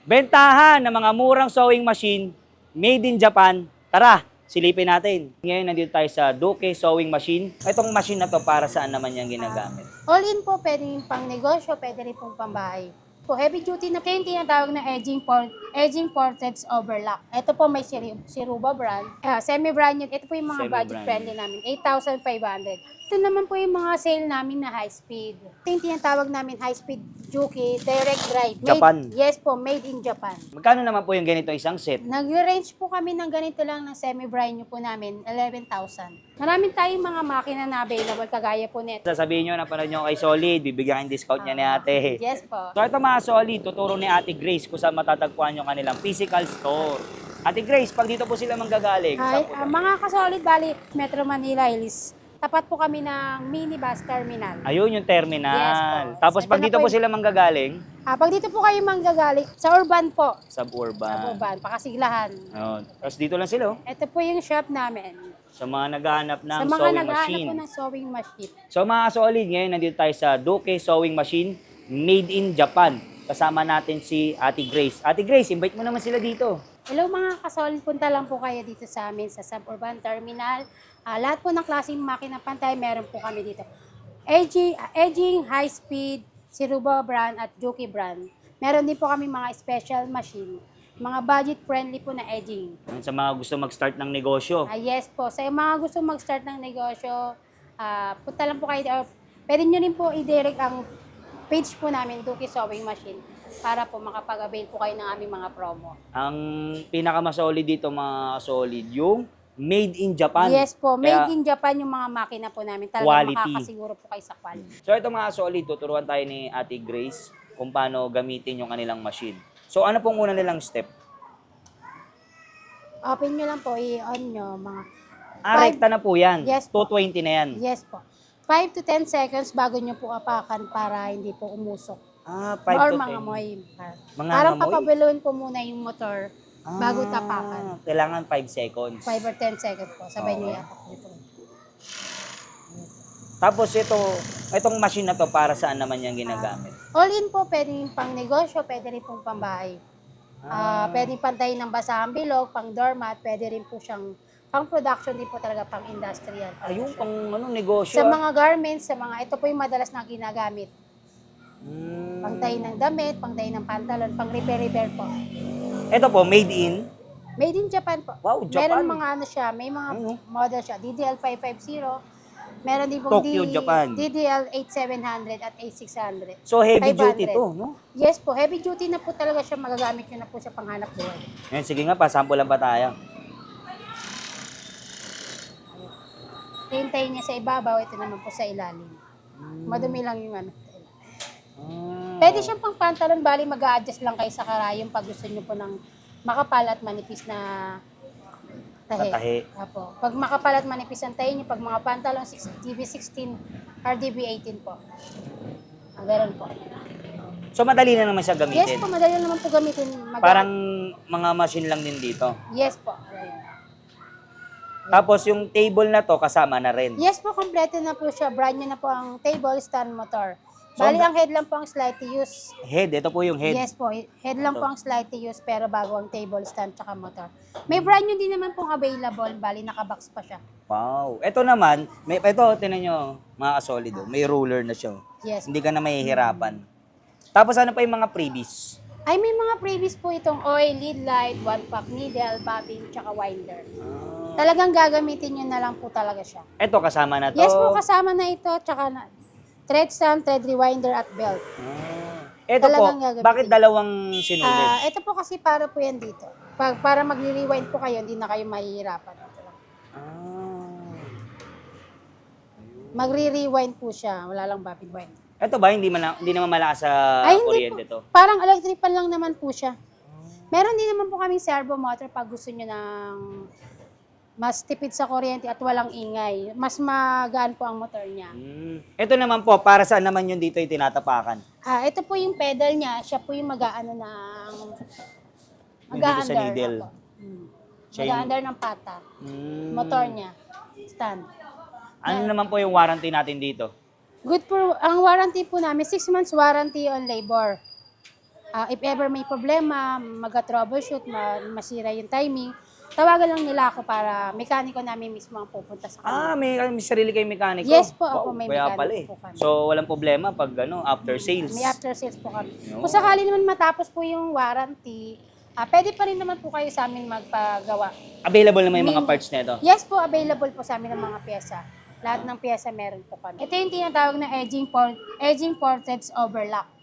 Bentahan ng mga murang sewing machine made in Japan. Tara, silipin natin. Ngayon nandito tayo sa Duke Sewing Machine. Itong machine na to para saan naman yung ginagamit? All in po, pwedeng pang negosyo, pwede rin pong pambahay. Po, heavy duty na po yung tinatawag na edging portraits overlock. Ito po may Siruba brand. Semi-brand yun. Ito po yung mga budget friendly namin. 8,500. Ito naman po yung mga sale namin na high speed. Ito yung tinatawag namin high speed Juki direct drive. Japan. Yes po, made in Japan. Magkano naman po yung ganito isang set? Nag-range po kami ng ganito lang ng semi-brand new po namin, 11,000. Maraming tayong mga makina na available, kagaya po nito. Sasabihin nyo, napanood nyo kay Solid, bibigyan kayong discount niya ni ate. Yes po. So ito mga Solid, tuturo ni Ate Grace kung saan matatagpuan yung kanilang physical store. Ate Grace, pag dito po sila manggagaling, Ay, saan po? mga kasolid, bali, Metro Manila Hills. Tapat po kami ng minibus terminal. Ayun yung terminal. Yes po. Tapos Ito pag na dito po po sila manggagaling, Pag dito po kayo manggagaling, sa urban po. Sa suburban. urban, Pakasiglahan. Oh, tapos dito lang sila, oh. Ito po yung shop namin. Sa mga naghahanap ng Sa mga sewing naghahanap machine. po ng sewing machine. So mga Solid, ngayon nandito tayo sa Duke Sewing Machine made in Japan. Kasama natin si Ate Grace. Ate Grace, invite mo naman sila dito. Hello mga kasolid, punta lang po kayo dito sa amin sa Suburban Terminal. Lahat po ng klaseng makina pantay, meron po kami dito. Edging, high speed, Siruba brand at Juki brand. Meron din po kami mga special machine. Mga budget friendly po na edging. Sa mga gusto mag-start ng negosyo. Yes po, sa mga gusto mag-start ng negosyo, punta lang po kayo. Pwede nyo rin po i-direct ang page po namin, Duki Sewing Machine, para po makapag-avail po kayo ng aming mga promo. Ang pinakamasolid dito mga solid, yung made in Japan. Yes po, made Kaya, in Japan yung mga makina po namin. Talagang quality. makakasiguro po kayo sa quality. So ito mga solid, tuturuan tayo ni Ate Grace kung paano gamitin yung kanilang machine. So ano pong una nilang step? Open nyo lang po, i-on nyo mga... Rekta na po yan. Yes po. 220 na yan. Yes po. 5 to 10 seconds bago nyo po apakan para hindi po umusok. 5 Or to 10. mga moy. Mga Parang amoy? papabalon po muna yung motor bago tapakan. Kailangan 5 seconds. 5 or 10 seconds po. Sabay nyo Okay. iapak nyo po. Tapos itong machine na to para saan naman yung ginagamit? All in po, pwedeng pang negosyo, pwede rin pong pambahay. Pwedeng pantay ng basahang bilog, pang doormat, pwede rin po siyang pang production din po talaga, pang industrial. Ayun, pang negosyo. Sa mga garments, ito po yung madalas na ginagamit. Pangtay ng damit, pangtay ng pantalon, pang repair po. Ito po, made in? Made in Japan po. Wow, Japan. Meron mga siya, may mga model siya. DDL 550, meron din pong Tokyo, Japan. DDL 8700 at 8600. So heavy 500. duty to, no? Yes po, heavy duty na po talaga siya, magagamit nyo na po siya panghanap buhay. Ngayon, sige nga, pasample lang pa tayo. Hintayin niya sa ibabaw, ito naman po sa ilalim. Madumi lang yung ano. Pwede siyang pang pantalon, bali mag-a-adjust lang kayo sa karayong pag gusto nyo po ng makapal at manipis na tahi. Tahi. Apo. Pag makapal at manipis ang tahi nyo, pag mga pantalon, DB16 or DB18 po. Meron po. So madali na naman siya gamitin. Yes po, madali naman po gamitin. Parang mga machine lang din dito. Yes po. Ayan. Tapos yung table na to kasama na rin. Yes po, kompleto na po siya. Brand new na po ang table, stand, motor. So, Bali, ang head lang po ang slightly used. Head, ito po yung head. Yes po, head lang po ang slightly used pero bago ang table, stand, tsaka motor. May brand new din naman pong available, bali nakabox pa siya. Wow. Ito naman, ito, tinan nyo, mga kasolido, may ruler na siya. Yes. Hindi ka na mahihirapan. Tapos ano pa yung mga freebies? Ay, may mga previous po itong oil, lead light, one pack needle, bobbin, tsaka winder. Talagang gagamitin nyo na lang po talaga siya. Ito, kasama na to. Yes po, kasama na ito, tsaka na, thread stand, thread rewinder, at belt. Ito po, Talagang gagamitin. bakit dalawang sinulid? Ito po kasi para po yan dito. Para magre-rewind po kayo, hindi na kayo mahihirapan. Ito lang. Magre-rewind po siya, wala lang bobbin wind. Ito ba, hindi naman malakas sa Ay, hindi kuryente to? Parang electric pan lang naman po siya. Meron din naman po kaming servo motor pag gusto nyo ng mas tipid sa kuryente at walang ingay. Mas magaan po ang motor niya. Ito naman po, para saan naman yun dito yung tinatapakan? Ito po yung pedal niya. Siya po yung mag-aano ng... Dito sa needle. Siya yung- Mag-aandar ng pata. Motor niya. Stand. Ano naman po yung warranty natin dito? Good po. Ang warranty po namin, 6 months warranty on labor. If ever may problema, mag-troubleshoot, masira yung timing, tawagan lang nila ako para mekaniko namin mismo ang pupunta sa kanila. May sarili kayong mekaniko? Yes po, ako may kaya mekaniko pala eh. po kami. So, walang problema pag after sales. May after sales po kami. Yun. Kung sakali naman matapos po yung warranty, pwede pa rin naman po kayo sa amin magpagawa. Available naman yung mga parts nito? Yes po, available po sa amin ng mga pyesa. Lahat ng pyesa meron po kami. Ito yung tinatawag na edging portage overlock.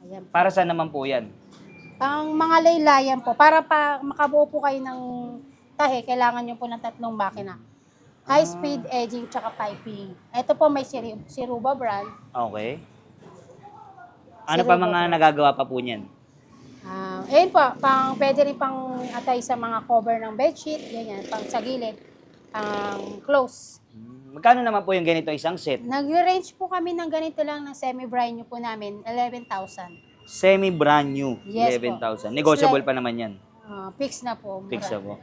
Ayan. Para saan naman po yan? Pang mga laylayan po, para pa makabuo po kayo ng tahe, kailangan nyo po ng 3 makina. High speed, edging, tsaka piping. Ito po may Siruba brand. Okay. Ano pa mga nagagawa pa po niyan? Ayun po, pwede rin pang atay sa mga cover ng bedsheet, ganyan, pang sa gilid, pang close. Magkano naman po yung ganito isang set? Nag-range po kami ng ganito lang ng semi-brand new po namin, 11,000. Semi brand new, Yes 11,000. Negotiable pa naman yan. Fix na po. Fix mura. po.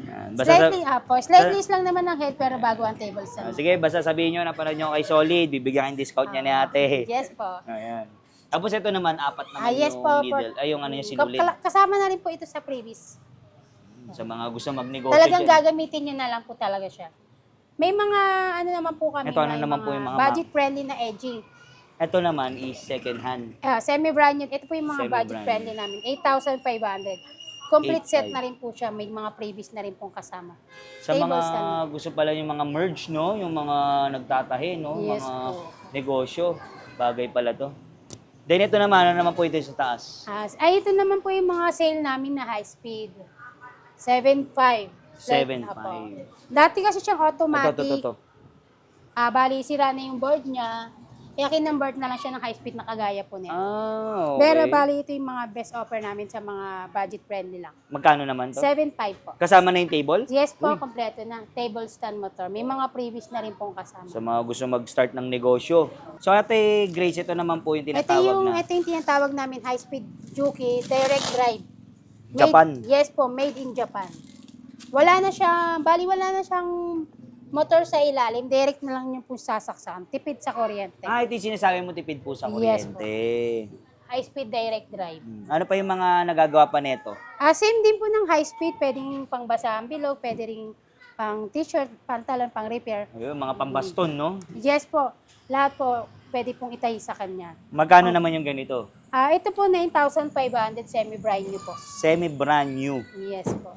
Yan. Slightly up po. Slightly lang naman ang head pero bago ang table stand. Sige, basta sabihin nyo na parang nyo kay Solid, bibigyan kayong discount niya ni ate. Yes po. Ayan. Tapos ito naman, 4 naman Yes yung po, needle. Ay, yung ano yung sinulit. Kasama na rin po ito sa previous. Sa mga gusto magnegosyo Talagang dyan. gagamitin nyo na lang po talaga siya. May mga ano naman po kami. Ito, ano may naman po yung mga budget friendly na edging. Ito naman is second hand. Semi-brand new. Ito po yung mga budget Semi-brand friendly namin. 8,500. Complete set 8,500. na rin po siya. May mga previous na rin pong kasama. Sa Table mga stand. gusto pala yung mga merge, no? Yung mga nagtatahi, no? Yes mga po. negosyo. Bagay pala to. Then ito naman, ano naman po ito sa taas? Ito naman po yung mga sale namin na high speed. 7.5. 7.5. Apo. Dati kasi siyang automatic. Ito. Bali, sira na yung board niya. Kaya kinonvert na lang siya ng high speed na kagaya po nito. Okay. Pero bali, ito yung mga best offer namin sa mga budget friendly lang. Magkano naman to? 7.5 po. Kasama na yung table? Yes po, kompleto na. Table stand motor. May mga previous na rin pong kasama. Sa mga gusto mag-start ng negosyo. So Ate Grace, ito naman po yung tinatawag Ito yung tinatawag namin high speed Juki direct drive. Japan. Yes po, made in Japan. Wala na siyang motor sa ilalim, direct na lang yung po sasaksakan. Tipid sa kuryente. ito yung sinasabi mo tipid po sa Yes kuryente. High speed direct drive. Ano pa yung mga nagagawa pa neto? Same din po ng high speed, pwedeng pang basa ang bilog, pwede ring pang t-shirt, pantalon, pang repair. Ayun, mga pambaston, no? Yes po, lahat po pwede pong itahi sa kanya. Magkano naman yung ganito? Ito po 9,500 semi-brand new po. Semi brand new. Yes po.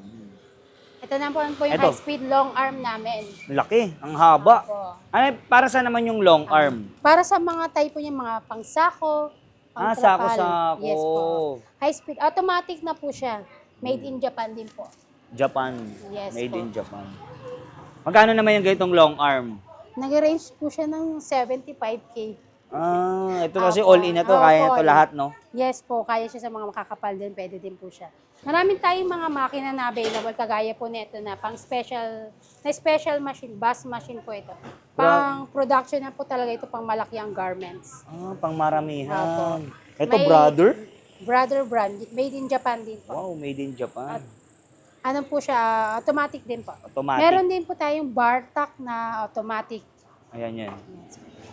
Ito na po yung Ito. high speed long arm namin. Laki, ang haba. Opo. Para sa naman yung long arm? Para sa mga type po niya, mga pangsako, pang Sako-sako. Yes po. High speed. Automatic na po siya. Made in Japan din po. Japan. Yes Made po. in Japan. Magkano naman yung ganitong long arm? Nag-range po siya ng 75K. Ito kasi Opo. all-in na to. Opo, Kaya ito lahat, no? Yes po, kaya siya sa mga makakapal din, pwede din po siya. Maraming tayong mga makina na available, kagaya po nito na pang special machine, bus machine po ito. Pang production na po talaga ito, pang malaki ang garments. Pang maramihan. Opo. Ito, May- brother? Brother brand, made in Japan din po. Wow, made in Japan. Ano po siya, automatic din po. Automatic. Meron din po tayong Bartak na automatic. Ayan yan.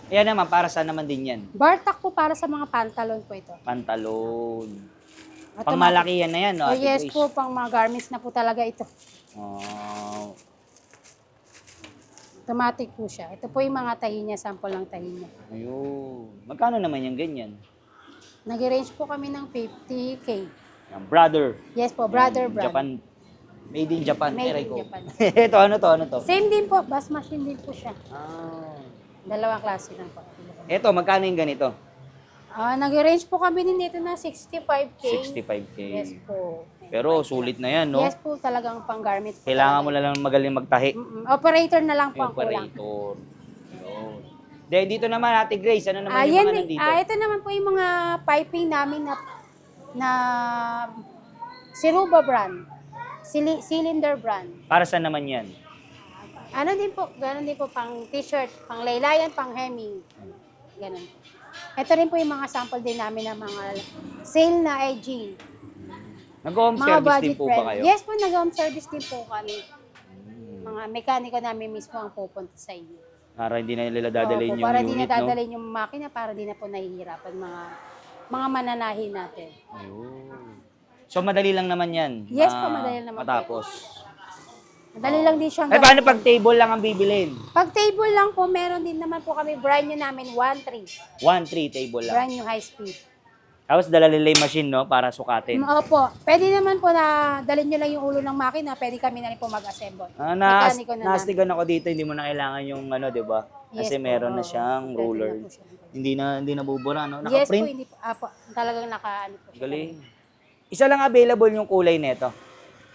Ayan naman, para saan naman din yan? Bartak po para sa mga pantalon po ito. Pantalon. Automatic. Pangmalakihan na yan, no? Ate Yes Grace? po, pang mga garments na po talaga ito. Oh. Automatic po siya. Ito po yung mga tahi niya, sample ng tahi niya. Ayun. Magkano naman yung ganyan? Nag-range po kami ng 50K. Yan, brother. Yes po, brother Yan, brand. Japan. Made in Japan. Made Aray in ko. Japan. Ito, ano to? Same din po, bus machine din po siya. Dalawang klase lang po. Ito, magkano yung ganito? Nag-range po kami din dito na 65K. 65K. Yes po. Pero sulit na yan, no? Yes po, talagang pang garments. po Kailangan mo talaga. na lang magaling magtahi. Operator na lang po ang kulang. Operator. Yun. Dito naman, Ate Grace, ano naman yung Yan, mga nandito? ito naman po yung mga piping namin na Siruba brand. Cylinder brand. Para saan naman yan? Ano din po, gano'n din po pang t-shirt, pang laylayan, pang hemming. Ganun po. Ito rin po yung mga sample din namin ng mga sale na IG. Nag-home Mga service din budget po ba friendly. kayo? Yes po, nag-home service din po kami. Mga mekaniko namin mismo ang pupunta sa inyo. Para hindi na nila dadalhin Opo, yung para unit, di na no? dadalhin yung makina, para di na po nahihirapan mga mga mananahi natin. Ayun. So, madali lang naman yan. Yes po, madali naman po. Matapos. Madali lang din siyang Ay, paano pag table lang ang bibilin? Pag table lang po, meron din naman po kami brand new namin, 1.3. 1-3 table lang. Brand new high speed. Tapos dala nila yung machine, no? Para sukatin. Opo. Pwede naman po na dalhin nyo lang yung ulo ng makina, pwede kami na rin po mag-assemble. Mekaniko na namin. Nastigan ako dito, hindi mo na kailangan yung ano, di ba? Kasi Yes po, meron na oo. siyang Pwede ruler. na po siya. Hindi na bubura, no? Yes po, Naka-print. hindi po. Apo, talagang naka-ano po. siya. Galing. Isa lang available yung kulay nito.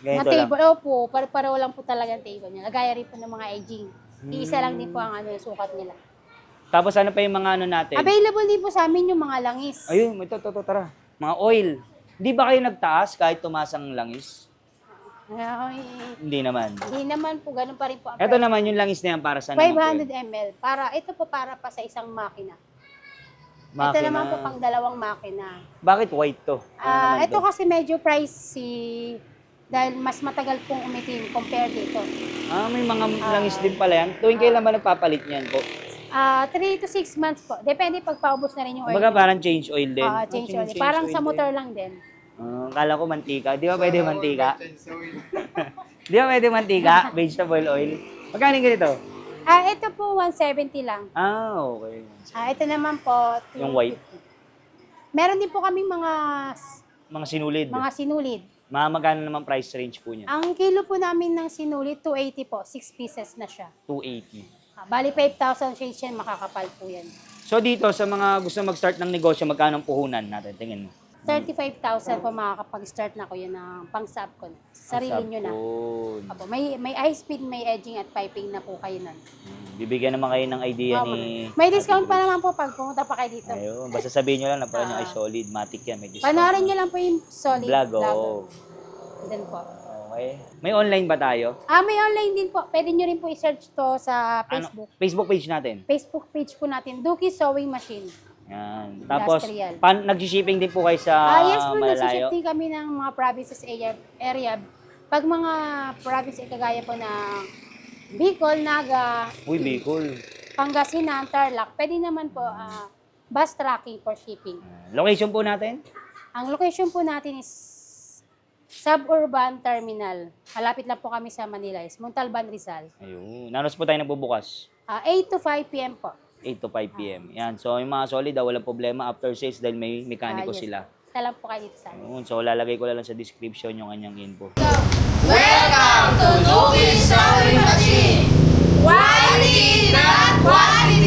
Na Ganito lang. table, opo, pareho lang po talaga ang table niya. Lagaya rin po ng mga edging. Iisa lang din po ang ano, sukat nila. Tapos ano pa yung mga ano natin? Available din po sa amin yung mga langis. Ayun, tara. Mga oil. Di ba kayo nagtaas kahit tumaas ang langis? Ay, Hindi naman. hindi naman po, ganun pa rin po ang Ito naman yung langis na yan para sa 500 ml. Ito po para pa sa isang makina. Ito naman po pang dalawang makina. Bakit white to? Ano naman Ito to? kasi medyo pricey dahil mas matagal pong umitim compare dito. May mga langis din pala yan. Tuwing kailan ba nagpapalit niyan po? 3 to 6 months po. Depende pag paubos na rin yung oil. Kumbaga parang change oil din. Change oil. Parang sa motor lang din. Kala ko mantika. Di ba pwede mantika? Di ba pwede mantika? Vegetable oil. Magkano ganito? Ito po 170 lang. Okay. Ito naman po Yung white. 250. Meron din po kaming Mga sinulid. mga sinulid. Magkano naman price range po niyan? Ang kilo po namin ng sinulid 280 po, 6 pieces na siya. 280. Bali 5,000 shades yan, makakapal po yan. So dito, sa mga gusto mag-start ng negosyo, magkano ang puhunan natin? Tingin mo. 35,000 po makakapag-start na ko yun ng pang-sub ko na. Sarili nyo na. Sapon. Apo, may high speed, may edging at piping na po kayo nun. Bibigyan naman kayo ng idea ni... May discount pa naman po pag pumunta pa kayo dito. Ayun, basta sabihin nyo lang na parang ay solid, matic yan, may discount. Panoorin nyo lang po yung solid Vlog, oo. Then po. Okay. May online ba tayo? May online din po. Pwede nyo rin po i-search to sa Facebook. Facebook page natin. Facebook page po natin, Duki Sewing Machine. Yan. Tapos, Industrial. nag-shipping din po kayo sa Yes po, malalayo? nagsishifting kami ng mga provinces area. Pag mga province kagaya po ng Bicol, Naga, Uy, Bicol. Pangasinan, Tarlac, pwede naman po bus tracking for shipping. Location po natin? Ang location po natin is Suburban Terminal. Malapit lang po kami sa Manila, is Montalban, Rizal. Ayun. Nanos po tayo nagbubukas? 8 to 5 p.m. po. 8 to 5 p.m. Yan. So, yung mga solid, walang problema after sales dahil may mekaniko Yes. sila. Basta lang po kayo dito sa amin. Ayun. So, lalagay ko lang sa description yung kanyang info. Welcome to Duki Sewing Machine! Quality, not quantity!